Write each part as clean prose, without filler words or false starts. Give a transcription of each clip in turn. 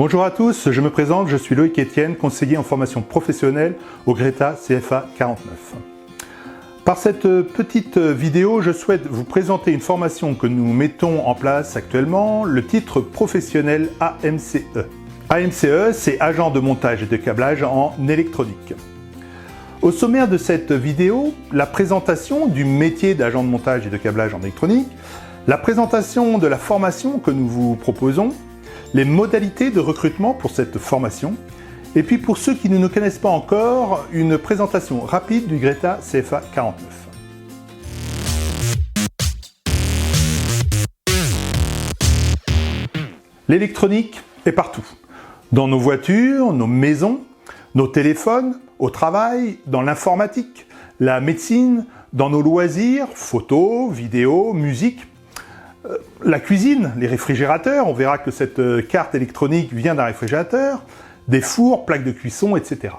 Bonjour à tous, je me présente, je suis Loïc Etienne, conseiller en formation professionnelle au Greta CFA 49. Par cette petite vidéo, je souhaite vous présenter une formation que nous mettons en place actuellement, le titre professionnel AMCE. AMCE, c'est agent de montage et de câblage en électronique. Au sommaire de cette vidéo, la présentation du métier d'agent de montage et de câblage en électronique, la présentation de la formation que nous vous proposons, les modalités de recrutement pour cette formation, et puis pour ceux qui ne nous connaissent pas encore, une présentation rapide du Greta CFA 49. L'électronique est partout, dans nos voitures, nos maisons, nos téléphones, au travail, dans l'informatique, la médecine, dans nos loisirs, photos, vidéos, musique. La cuisine, les réfrigérateurs, on verra que cette carte électronique vient d'un réfrigérateur, des fours, plaques de cuisson, etc.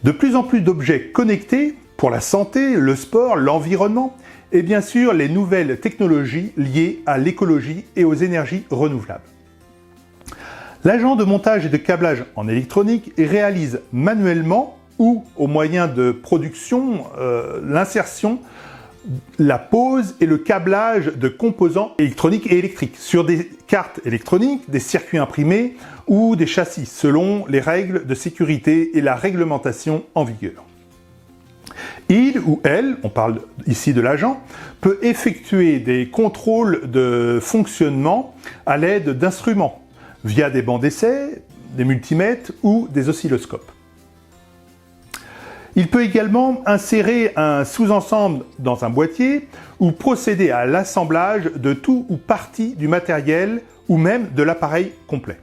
De plus en plus d'objets connectés pour la santé, le sport, l'environnement et bien sûr les nouvelles technologies liées à l'écologie et aux énergies renouvelables. L'agent de montage et de câblage en électronique réalise manuellement ou au moyen de production l'insertion, la pose et le câblage de composants électroniques et électriques sur des cartes électroniques, des circuits imprimés ou des châssis selon les règles de sécurité et la réglementation en vigueur. Il ou elle, on parle ici de l'agent, peut effectuer des contrôles de fonctionnement à l'aide d'instruments via des bancs d'essai, des multimètres ou des oscilloscopes. Il peut également insérer un sous-ensemble dans un boîtier ou procéder à l'assemblage de tout ou partie du matériel ou même de l'appareil complet.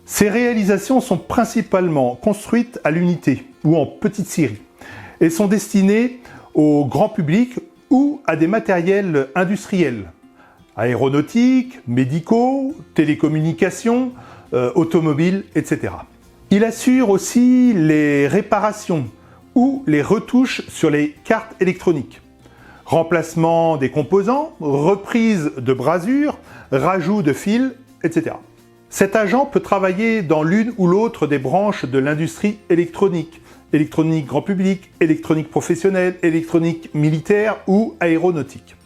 Ces réalisations sont principalement construites à l'unité ou en petite série et sont destinées au grand public ou à des matériels industriels, aéronautiques, médicaux, télécommunications, automobiles, etc. Il assure aussi les réparations ou les retouches sur les cartes électroniques, remplacement des composants, reprise de brasures, rajout de fils, etc. Cet agent peut travailler dans l'une ou l'autre des branches de l'industrie électronique, électronique grand public, électronique professionnelle, électronique militaire ou aéronautique.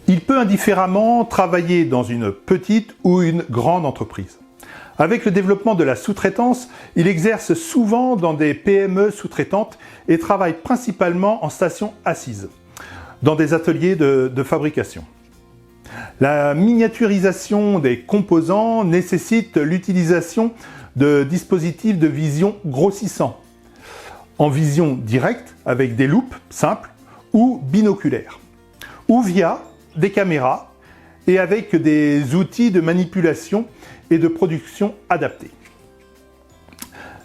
Il peut indifféremment travailler dans une petite ou une grande entreprise. Avec le développement de la sous-traitance, il exerce souvent dans des PME sous-traitantes et travaille principalement en station assise, dans des ateliers de fabrication. La miniaturisation des composants nécessite l'utilisation de dispositifs de vision grossissants, en vision directe avec des loupes simples ou binoculaires, ou via des caméras et avec des outils de manipulation et de production adaptés.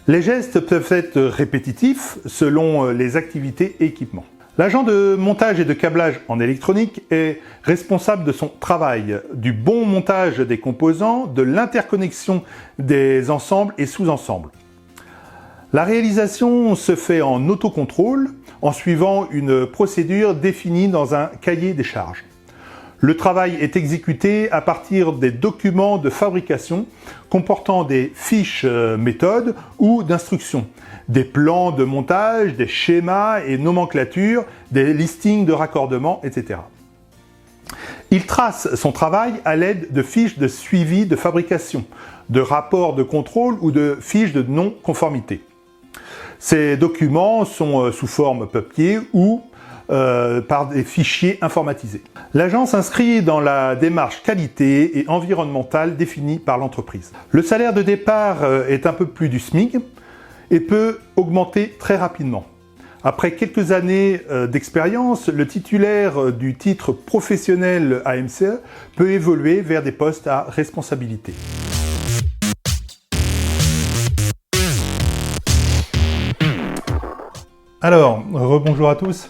Les gestes peuvent être répétitifs selon les activités et équipements. L'agent de montage et de câblage en électronique est responsable de son travail, du bon montage des composants, de l'interconnexion des ensembles et sous-ensembles. La réalisation se fait en autocontrôle en suivant une procédure définie dans un cahier des charges. Le travail est exécuté à partir des documents de fabrication comportant des fiches méthodes ou d'instructions, des plans de montage, des schémas et nomenclatures, des listings de raccordement, etc. Il trace son travail à l'aide de fiches de suivi de fabrication, de rapports de contrôle ou de fiches de non-conformité. Ces documents sont sous forme papier ou par des fichiers informatisés. L'agent s'inscrit dans la démarche qualité et environnementale définie par l'entreprise. Le salaire de départ est un peu plus du SMIC et peut augmenter très rapidement. Après quelques années d'expérience, le titulaire du titre professionnel AMCE peut évoluer vers des postes à responsabilité. Alors, rebonjour à tous.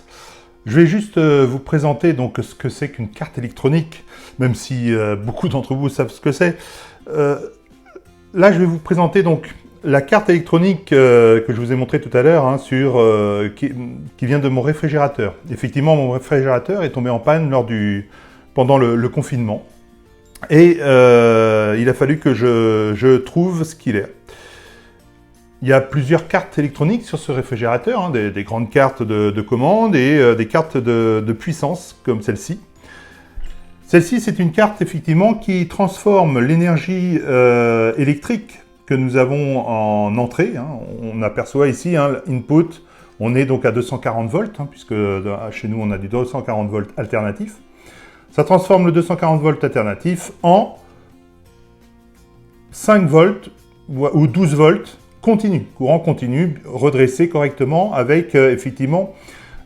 Je vais juste vous présenter donc ce que c'est qu'une carte électronique, même si beaucoup d'entre vous savent ce que c'est. Là, je vais vous présenter donc la carte électronique que je vous ai montrée tout à l'heure, hein, qui vient de mon réfrigérateur. Effectivement, mon réfrigérateur est tombé en panne pendant le confinement. Et il a fallu que je trouve ce qu'il est. Il y a plusieurs cartes électroniques sur ce réfrigérateur, hein, des grandes cartes de commande et des cartes de puissance, comme celle-ci. Celle-ci, c'est une carte, effectivement, qui transforme l'énergie électrique que nous avons en entrée. Hein. On aperçoit ici, hein, input, on est donc à 240 volts, hein, puisque chez nous, on a du 240 volts alternatif. Ça transforme le 240 volts alternatif en 5 volts ou 12 volts continu, courant continu, redressé correctement avec, effectivement,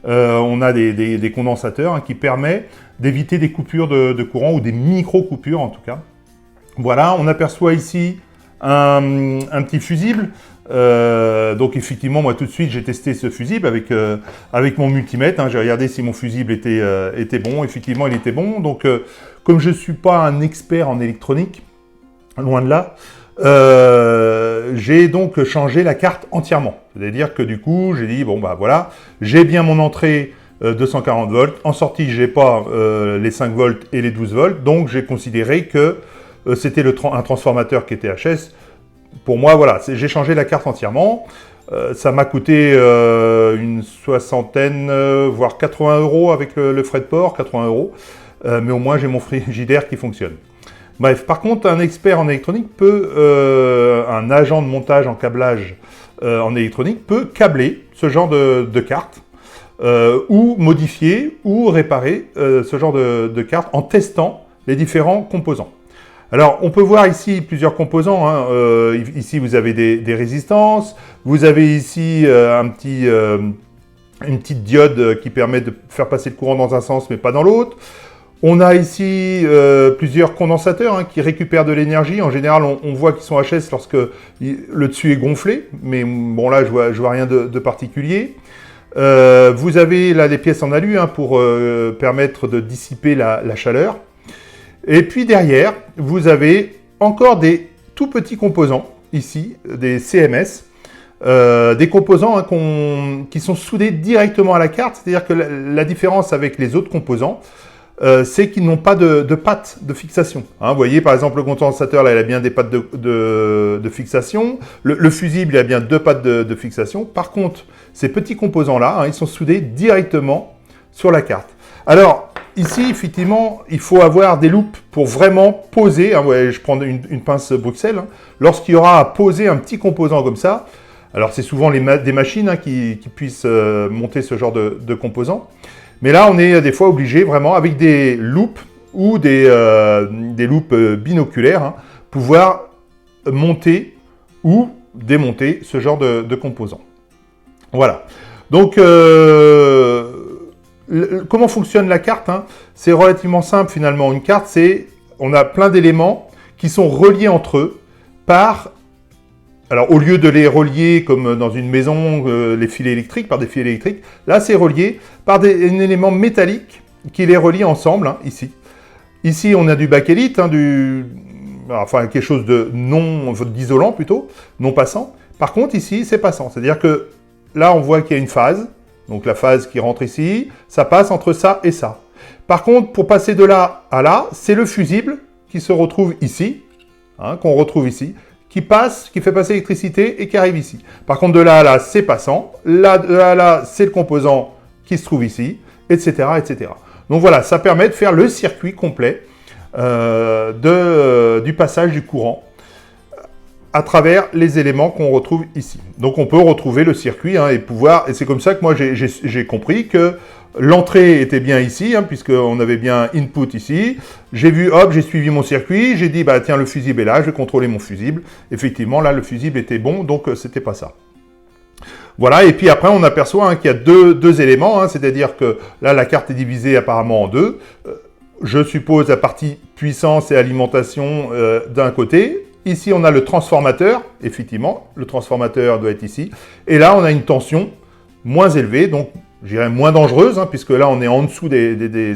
on a des condensateurs, hein, qui permettent d'éviter des coupures de courant ou des micro-coupures en tout cas. Voilà, on aperçoit ici un petit fusible. Donc effectivement, moi tout de suite, j'ai testé ce fusible avec mon multimètre. Hein, j'ai regardé si mon fusible était bon. Effectivement, il était bon. Donc, comme je ne suis pas un expert en électronique, loin de là, j'ai donc changé la carte entièrement. C'est-à-dire que du coup, j'ai dit, bon bah voilà, j'ai bien mon entrée 240 volts. En sortie, j'ai pas les 5 volts et les 12 volts. Donc, j'ai considéré que c'était un transformateur qui était HS. Pour moi, voilà, j'ai changé la carte entièrement. Ça m'a coûté une soixantaine, voire 80 € avec le frais de port, 80 €. Mais au moins, j'ai mon frigidaire qui fonctionne. Bref, par contre, un expert en électronique peut, un agent de montage en câblage en électronique peut câbler ce genre de carte ou modifier ou réparer ce genre de carte en testant les différents composants. Alors, on peut voir ici plusieurs composants. Hein. Ici, vous avez des résistances. Vous avez ici une petite diode qui permet de faire passer le courant dans un sens, mais pas dans l'autre. On a ici plusieurs condensateurs, hein, qui récupèrent de l'énergie. En général, on voit qu'ils sont HS lorsque le dessus est gonflé. Mais bon, là, je vois rien de particulier. Vous avez là des pièces en alu, hein, pour permettre de dissiper la chaleur. Et puis derrière, vous avez encore des tout petits composants, ici, des CMS, des composants, hein, qui sont soudés directement à la carte. C'est-à-dire que la différence avec les autres composants, c'est qu'ils n'ont pas de pattes de fixation. Hein, vous voyez, par exemple, le condensateur, là, il a bien des pattes de fixation. Le fusible, il a bien 2 pattes de fixation. Par contre, ces petits composants-là, hein, ils sont soudés directement sur la carte. Alors, ici, effectivement, il faut avoir des loupes pour vraiment poser. Hein, ouais, je prends une pince Bruxelles. Hein, lorsqu'il y aura à poser un petit composant comme ça, alors c'est souvent des machines, hein, qui puissent monter ce genre de composants. Mais là, on est des fois obligé, vraiment, avec des loupes ou des loupes binoculaires, hein, pouvoir monter ou démonter ce genre de composants. Voilà. Donc, comment fonctionne la carte, hein? C'est relativement simple finalement. Une carte, on a plein d'éléments qui sont reliés entre eux par... Alors, au lieu de les relier comme dans une maison, les fils électriques, par des fils électriques, là, c'est relié par un élément métallique qui les relie ensemble, hein, ici. Ici, on a du bakélite, hein, enfin, quelque chose d'isolant plutôt, non passant. Par contre, ici, c'est passant. C'est-à-dire que là, on voit qu'il y a une phase. Donc, la phase qui rentre ici, ça passe entre ça et ça. Par contre, pour passer de là à là, c'est le fusible qui se retrouve ici, hein, qu'on retrouve ici, qui fait passer l'électricité et qui arrive ici. Par contre, de là à là, c'est passant. Là, de là à là, c'est le composant qui se trouve ici, etc., etc. Donc voilà, ça permet de faire le circuit complet du passage du courant à travers les éléments qu'on retrouve ici. Donc on peut retrouver le circuit, hein, et c'est comme ça que moi j'ai compris que l'entrée était bien ici, hein, puisqu'on avait bien input ici. J'ai vu, hop, j'ai suivi mon circuit, j'ai dit, bah tiens, le fusible est là, je vais contrôler mon fusible. Effectivement, là, le fusible était bon, donc c'était pas ça. Voilà, et puis après, on aperçoit, hein, qu'il y a deux éléments, hein, c'est-à-dire que là, la carte est divisée apparemment en deux. Je suppose la partie puissance et alimentation d'un côté. Ici, on a le transformateur, effectivement, le transformateur doit être ici. Et là, on a une tension moins élevée, donc je dirais moins dangereuse, hein, puisque là, on est en dessous des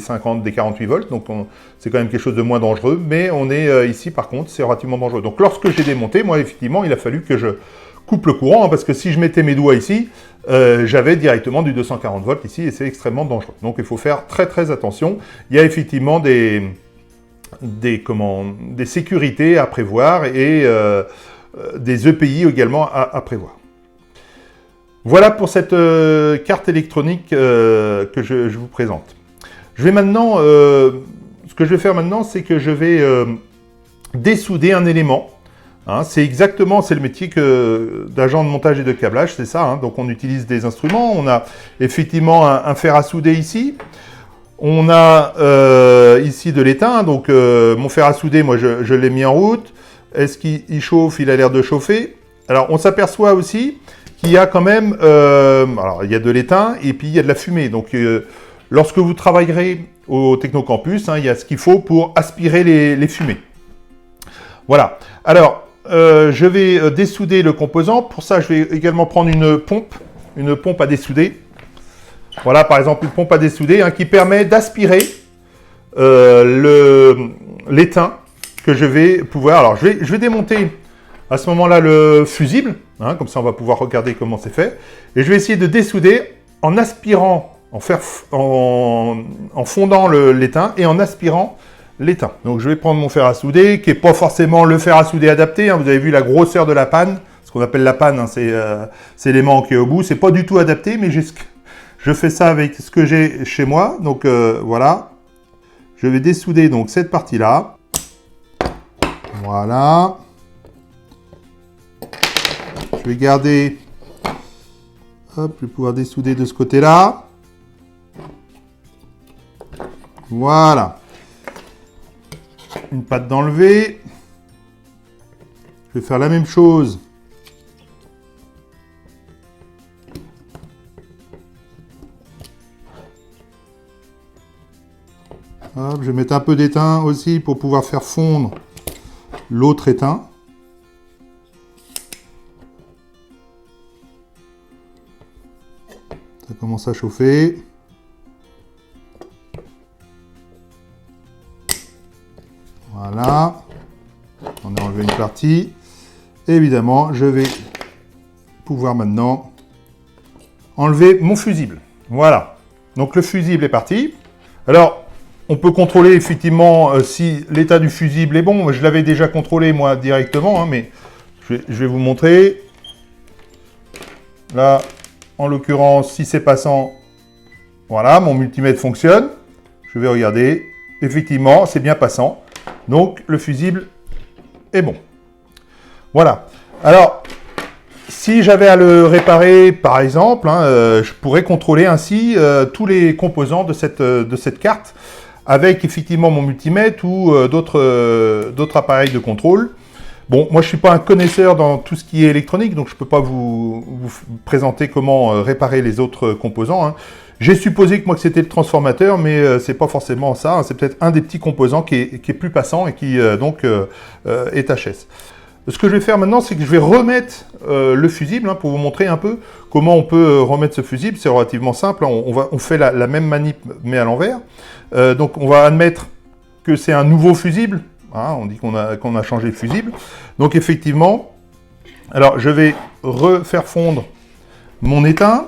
48 volts, donc c'est quand même quelque chose de moins dangereux, mais on est ici, par contre, c'est relativement dangereux. Donc lorsque j'ai démonté, moi, effectivement, il a fallu que je coupe le courant, hein, parce que si je mettais mes doigts ici, j'avais directement du 240 volts ici, et c'est extrêmement dangereux. Donc il faut faire très très attention. Il y a effectivement des des sécurités à prévoir et des EPI également à prévoir. Voilà pour cette carte électronique que je vous présente. Je vais maintenant, ce que je vais faire maintenant, c'est que je vais dessouder un élément. Hein, c'est le métier d'agent de montage et de câblage, c'est ça. Hein, donc on utilise des instruments, on a effectivement un fer à souder ici. On a ici de l'étain, donc mon fer à souder, moi je l'ai mis en route. Est-ce qu'il chauffe? Il a l'air de chauffer. Alors on s'aperçoit aussi qu'il y a quand même, alors il y a de l'étain et puis il y a de la fumée. Donc lorsque vous travaillerez au Technocampus, hein, il y a ce qu'il faut pour aspirer les fumées. Voilà. Alors je vais dessouder le composant. Pour ça, je vais également prendre une pompe à dessouder. Voilà, par exemple, une pompe à dessouder hein, qui permet d'aspirer l'étain que je vais pouvoir... Alors, je vais démonter à ce moment-là le fusible, hein, comme ça on va pouvoir regarder comment c'est fait. Et je vais essayer de dessouder en aspirant, en fondant l'étain et en aspirant l'étain. Donc, je vais prendre mon fer à souder, qui n'est pas forcément le fer à souder adapté. Hein, vous avez vu la grosseur de la panne, ce qu'on appelle la panne, hein, c'est l'élément qui est au bout. C'est pas du tout adapté, mais je fais ça avec ce que j'ai chez moi. Donc, voilà. Je vais dessouder donc cette partie-là. Voilà. Je vais garder... Hop, je vais pouvoir dessouder de ce côté-là. Voilà. Une patte d'enlever. Je vais faire la même chose. Hop, je vais mettre un peu d'étain aussi pour pouvoir faire fondre l'autre étain. Ça commence à chauffer. Voilà. On a enlevé une partie. Évidemment, je vais pouvoir maintenant enlever mon fusible. Voilà. Donc le fusible est parti. Alors, on peut contrôler effectivement si l'état du fusible est bon. Je l'avais déjà contrôlé moi directement, hein, mais je vais vous montrer. Là, en l'occurrence, si c'est passant, voilà, mon multimètre fonctionne. Je vais regarder. Effectivement, c'est bien passant. Donc, le fusible est bon. Voilà. Alors, si j'avais à le réparer, par exemple, hein, je pourrais contrôler ainsi tous les composants de cette carte avec effectivement mon multimètre ou d'autres appareils de contrôle. Bon, moi je ne suis pas un connaisseur dans tout ce qui est électronique, donc je ne peux pas vous présenter comment réparer les autres composants. Hein. J'ai supposé que c'était le transformateur, mais c'est pas forcément ça. Hein. C'est peut-être un des petits composants qui est plus passant et qui donc est HS. Ce que je vais faire maintenant, c'est que je vais remettre le fusible hein, pour vous montrer un peu comment on peut remettre ce fusible. C'est relativement simple. Hein. On fait la même manip, mais à l'envers. Donc, on va admettre que c'est un nouveau fusible. Hein, on dit qu'on a changé le fusible. Donc, effectivement, alors je vais refaire fondre mon étain.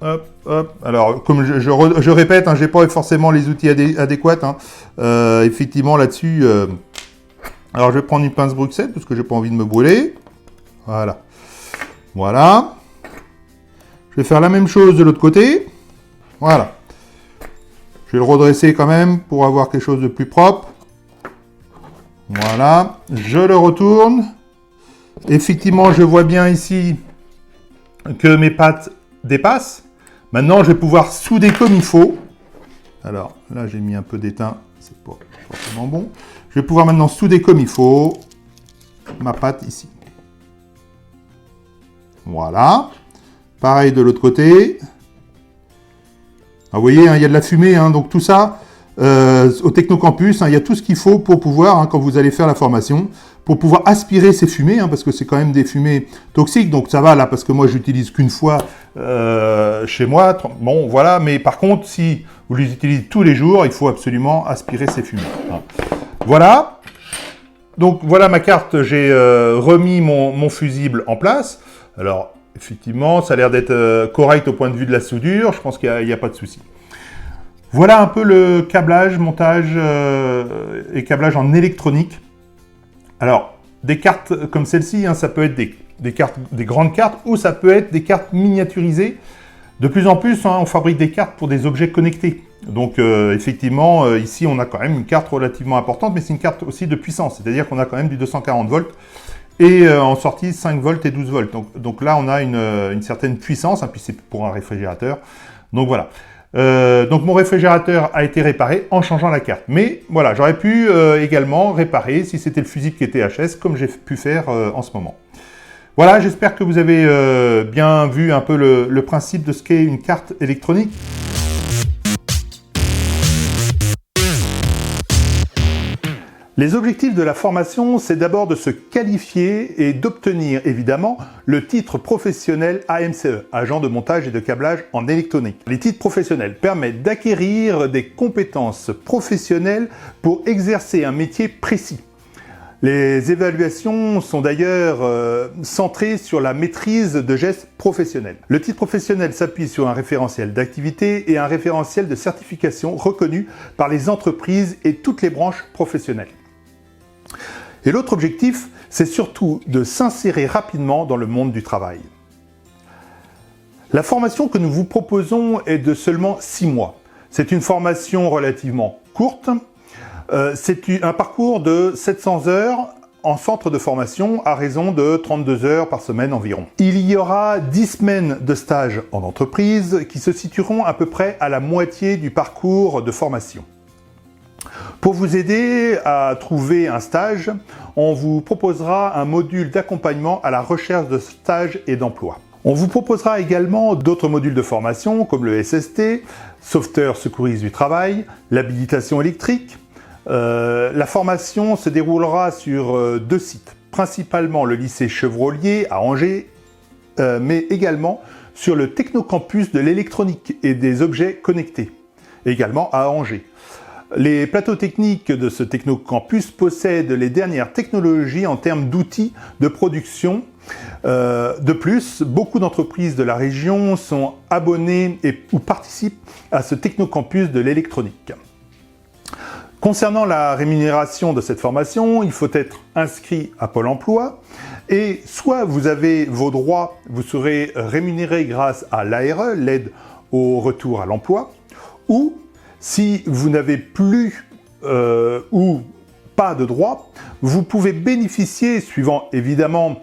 Hop, hop. Alors, comme je répète, hein, je n'ai pas forcément les outils adéquats. Hein. Effectivement, là-dessus... Alors, je vais prendre une pince Bruxelles parce que j'ai pas envie de me brûler. Voilà. Voilà. Je vais faire la même chose de l'autre côté. Voilà. Je vais le redresser quand même pour avoir quelque chose de plus propre. Voilà. Je le retourne. Effectivement, je vois bien ici que mes pattes dépassent. Maintenant, je vais pouvoir souder comme il faut. Alors, là, j'ai mis un peu d'étain. C'est pas forcément bon. Je vais pouvoir maintenant souder comme il faut ma patte ici. Voilà. Pareil de l'autre côté. Vous voyez, hein, il y a de la fumée, hein, donc tout ça, au Technocampus, hein, il y a tout ce qu'il faut pour pouvoir, hein, quand vous allez faire la formation, pour pouvoir aspirer ces fumées, hein, parce que c'est quand même des fumées toxiques, donc ça va là, parce que moi j'utilise qu'une fois chez moi, bon voilà, mais par contre, si vous les utilisez tous les jours, il faut absolument aspirer ces fumées. Hein. Voilà, donc voilà ma carte, j'ai remis mon fusible en place. Alors, effectivement, ça a l'air d'être correct au point de vue de la soudure, je pense qu'il n'y a pas de souci. Voilà un peu le câblage, montage et câblage en électronique. Alors, des cartes comme celle-ci, hein, ça peut être des cartes, des grandes cartes, ou ça peut être des cartes miniaturisées. De plus en plus, hein, on fabrique des cartes pour des objets connectés. Donc effectivement, ici on a quand même une carte relativement importante, mais c'est une carte aussi de puissance, c'est-à-dire qu'on a quand même du 240 volts, et en sortie 5 volts et 12 volts. Donc là on a une certaine puissance, hein, puis c'est pour un réfrigérateur. Donc voilà. Donc mon réfrigérateur a été réparé en changeant la carte. Mais voilà, j'aurais pu également réparer si c'était le fusible qui était HS, comme j'ai pu faire en ce moment. Voilà, j'espère que vous avez bien vu un peu le principe de ce qu'est une carte électronique. Les objectifs de la formation, c'est d'abord de se qualifier et d'obtenir évidemment le titre professionnel AMCE, agent de montage et de câblage en électronique. Les titres professionnels permettent d'acquérir des compétences professionnelles pour exercer un métier précis. Les évaluations sont d'ailleurs centrées sur la maîtrise de gestes professionnels. Le titre professionnel s'appuie sur un référentiel d'activité et un référentiel de certification reconnu par les entreprises et toutes les branches professionnelles. Et l'autre objectif, c'est surtout de s'insérer rapidement dans le monde du travail. La formation que nous vous proposons est de seulement 6 mois. C'est une formation relativement courte. C'est un parcours de 700 heures en centre de formation à raison de 32 heures par semaine environ. Il y aura 10 semaines de stage en entreprise qui se situeront à peu près à la moitié du parcours de formation. Pour vous aider à trouver un stage, on vous proposera un module d'accompagnement à la recherche de stage et d'emploi. On vous proposera également d'autres modules de formation comme le SST, sauveteur secouriste du travail, l'habilitation électrique. La formation se déroulera sur 2 sites, principalement le lycée Chevrolier à Angers, mais également sur le Technocampus de l'électronique et des objets connectés, également à Angers. Les plateaux techniques de ce Technocampus possèdent les dernières technologies en termes d'outils de production. De plus, beaucoup d'entreprises de la région sont abonnées ou participent à ce Technocampus de l'électronique. Concernant la rémunération de cette formation, il faut être inscrit à Pôle emploi et soit vous avez vos droits, vous serez rémunéré grâce à l'ARE, l'aide au retour à l'emploi, ou si vous n'avez plus ou pas de droits, vous pouvez bénéficier, suivant évidemment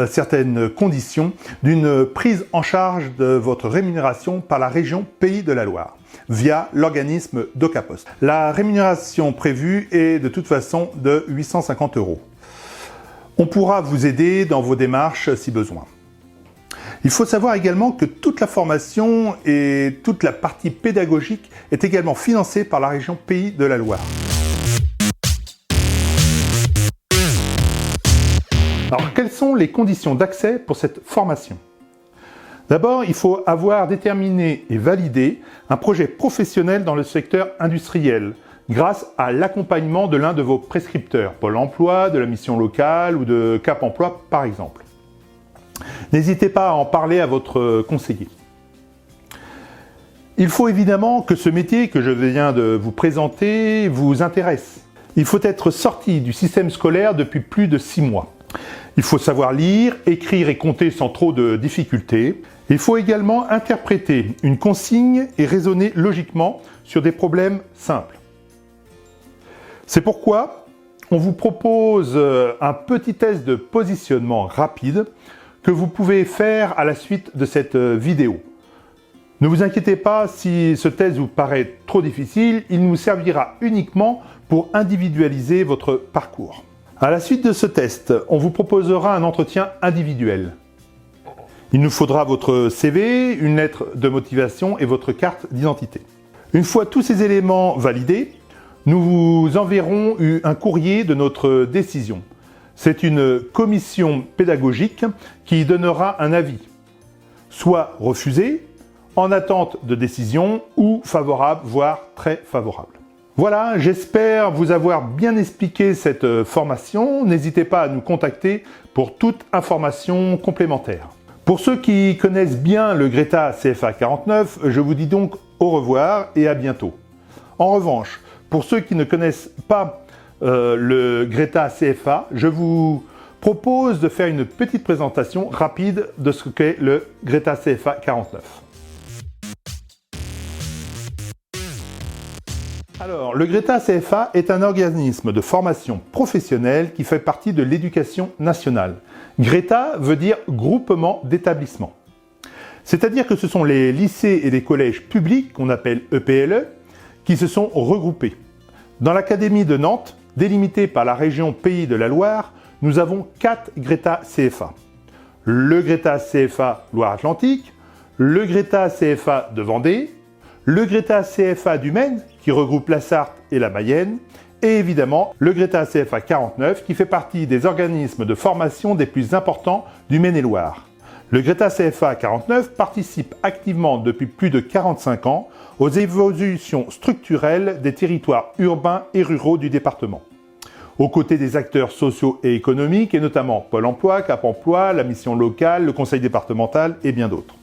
certaines conditions, d'une prise en charge de votre rémunération par la région Pays de la Loire, via l'organisme DOCAPOST. La rémunération prévue est de toute façon de 850 €. On pourra vous aider dans vos démarches si besoin. Il faut savoir également que toute la formation et toute la partie pédagogique est également financée par la région Pays de la Loire. Alors, quelles sont les conditions d'accès pour cette formation? D'abord, il faut avoir déterminé et validé un projet professionnel dans le secteur industriel grâce à l'accompagnement de l'un de vos prescripteurs, Pôle emploi, de la mission locale ou de Cap emploi par exemple. N'hésitez pas à en parler à votre conseiller. Il faut évidemment que ce métier que je viens de vous présenter vous intéresse. Il faut être sorti du système scolaire depuis plus de 6 mois. Il faut savoir lire, écrire et compter sans trop de difficultés. Il faut également interpréter une consigne et raisonner logiquement sur des problèmes simples. C'est pourquoi on vous propose un petit test de positionnement rapide que vous pouvez faire à la suite de cette vidéo. Ne vous inquiétez pas si ce test vous paraît trop difficile, il nous servira uniquement pour individualiser votre parcours. À la suite de ce test, on vous proposera un entretien individuel. Il nous faudra votre CV, une lettre de motivation et votre carte d'identité. Une fois tous ces éléments validés, nous vous enverrons un courrier de notre décision. C'est une commission pédagogique qui donnera un avis, soit refusé, en attente de décision, ou favorable, voire très favorable. Voilà, j'espère vous avoir bien expliqué cette formation. N'hésitez pas à nous contacter pour toute information complémentaire. Pour ceux qui connaissent bien le Greta CFA 49, je vous dis donc au revoir et à bientôt. En revanche, pour ceux qui ne connaissent pas le Greta CFA, je vous propose de faire une petite présentation rapide de ce qu'est le Greta CFA 49. Alors, le Greta CFA est un organisme de formation professionnelle qui fait partie de l'éducation nationale. Greta veut dire groupement d'établissements. C'est-à-dire que ce sont les lycées et les collèges publics, qu'on appelle EPLE, qui se sont regroupés. Dans l'Académie de Nantes, délimitée par la région Pays de la Loire, nous avons 4 Greta CFA. Le Greta CFA Loire-Atlantique, le Greta CFA de Vendée, le Greta CFA du Maine, qui regroupe la Sarthe et la Mayenne, et évidemment le Greta CFA 49, qui fait partie des organismes de formation des plus importants du Maine-et-Loire. Le Greta CFA 49 participe activement depuis plus de 45 ans aux évolutions structurelles des territoires urbains et ruraux du département, aux côtés des acteurs sociaux et économiques, et notamment Pôle emploi, Cap emploi, la mission locale, le conseil départemental et bien d'autres.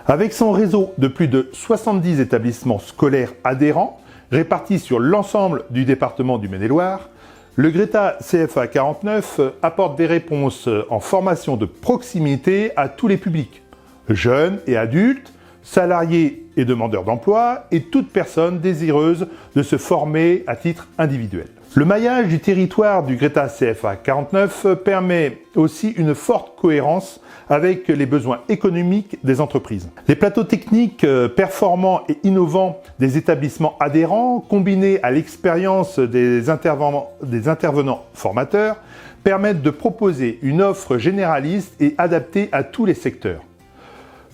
Avec son réseau de plus de 70 établissements scolaires adhérents, répartis sur l'ensemble du département du Maine-et-Loire, le Greta CFA 49 apporte des réponses en formation de proximité à tous les publics, jeunes et adultes, salariés et demandeurs d'emploi, et toute personne désireuse de se former à titre individuel. Le maillage du territoire du Greta CFA 49 permet aussi une forte cohérence avec les besoins économiques des entreprises. Les plateaux techniques performants et innovants des établissements adhérents, combinés à l'expérience des intervenants formateurs, permettent de proposer une offre généraliste et adaptée à tous les secteurs.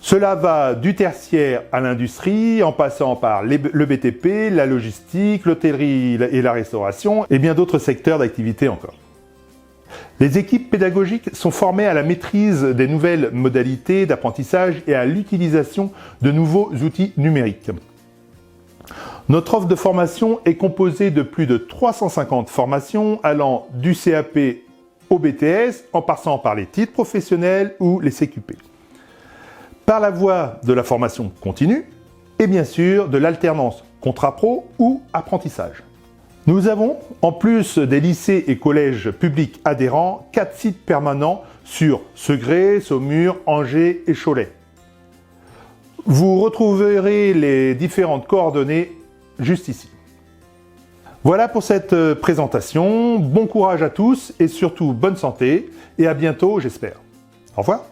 Cela va du tertiaire à l'industrie, en passant par le BTP, la logistique, l'hôtellerie et la restauration, et bien d'autres secteurs d'activité encore. Les équipes pédagogiques sont formées à la maîtrise des nouvelles modalités d'apprentissage et à l'utilisation de nouveaux outils numériques. Notre offre de formation est composée de plus de 350 formations allant du CAP au BTS, en passant par les titres professionnels ou les CQP. Par la voie de la formation continue et bien sûr de l'alternance contrat pro ou apprentissage. Nous avons, en plus des lycées et collèges publics adhérents, 4 sites permanents sur Segré, Saumur, Angers et Cholet. Vous retrouverez les différentes coordonnées juste ici. Voilà pour cette présentation. Bon courage à tous et surtout bonne santé et à bientôt j'espère. Au revoir.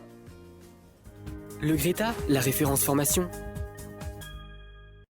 Le Greta, la référence formation.